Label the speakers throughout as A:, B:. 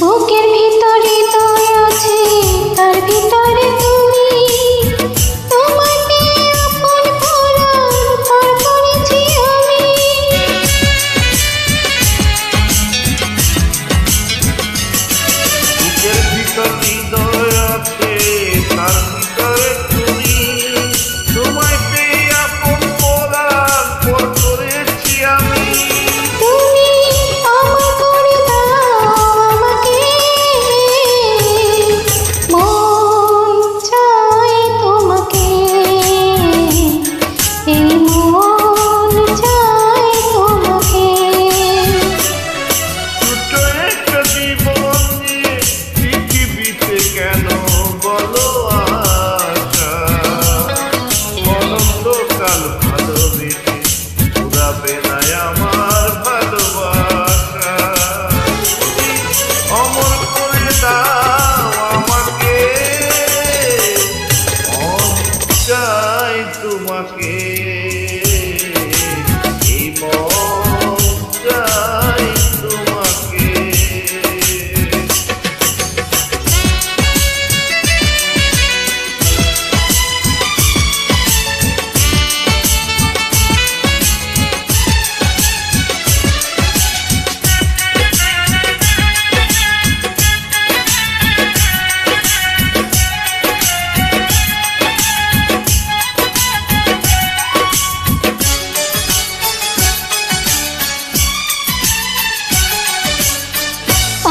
A: বুকের ভিতরে তুই আছে, তার ভিতরে তুমি, তোমাকে আপন করার পর করেছি আমি।
B: বুকের ভিতর হৃদয় আছে, তার ভিতরে তুমি, তোমায় পেয়ে আপন করার পর করেছি আমি।
A: তুমি আমার করে দাও আমাকে, মন চায় তোমাকে, এই মন চায় তোমাকে।
B: ছোট একটা জীবন নিয়ে পৃথিবীতে কেন বলো আশা, অনন্তকাল ভালোবেসে পুরাবে না আমার ভালোবাসা। তুমি অমর করে দাও আমাকে, মন চাই তোমাকে, এই মন চাই তোমাকে।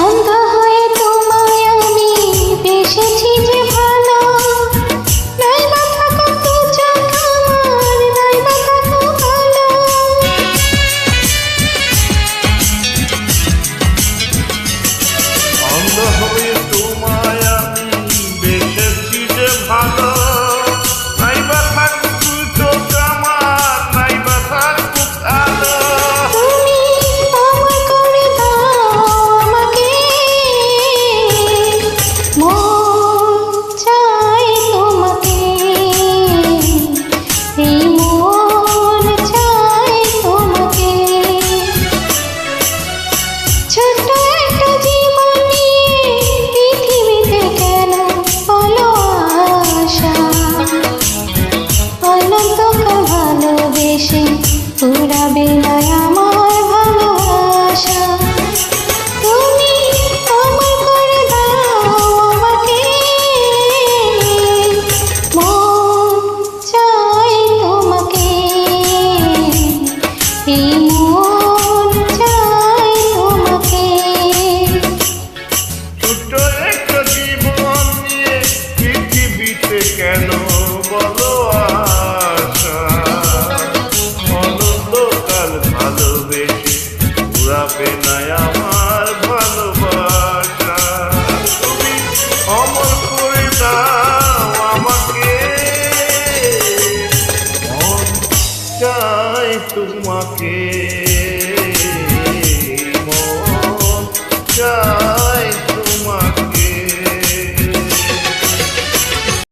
A: অন্ধ হয়ে তোমায় আমি বেসেছি যে ভালো, নাই বা থাকো দু চোখ আমার, নাই বা থাকো ভালো।
B: অন্ধ হয়ে তোমায় আমি বেসেছি যে ভালো, নাইবা থাকুক তুই চোখ আমার, নাইবা থাকুক আলো।
A: তুমি আমার করে দাও আমাকে, মন চাই তোমাকে, এই মন চাই তোমাকে। ছোট্ট একটা জীবন নিয়ে পৃথিবীতে কেন বলো আশা, অনন্তকাল ভালোবেসে পুরাবে না আমার ভালোবাসা। তুমি আমার করে দাও আমাকে, মন চাই তোমাকে, এই মন চাই তোমাকে।
B: ছোট্ট একটা জীবন নিয়ে পৃথিবীতে কেন বলো আশা, অনন্তকাল ভালোবেসে পুরাবে না আমার ভালোবাসা। তুমি অমর করে দাও আমাকে, মন চাই তোমাকে, মন চাই।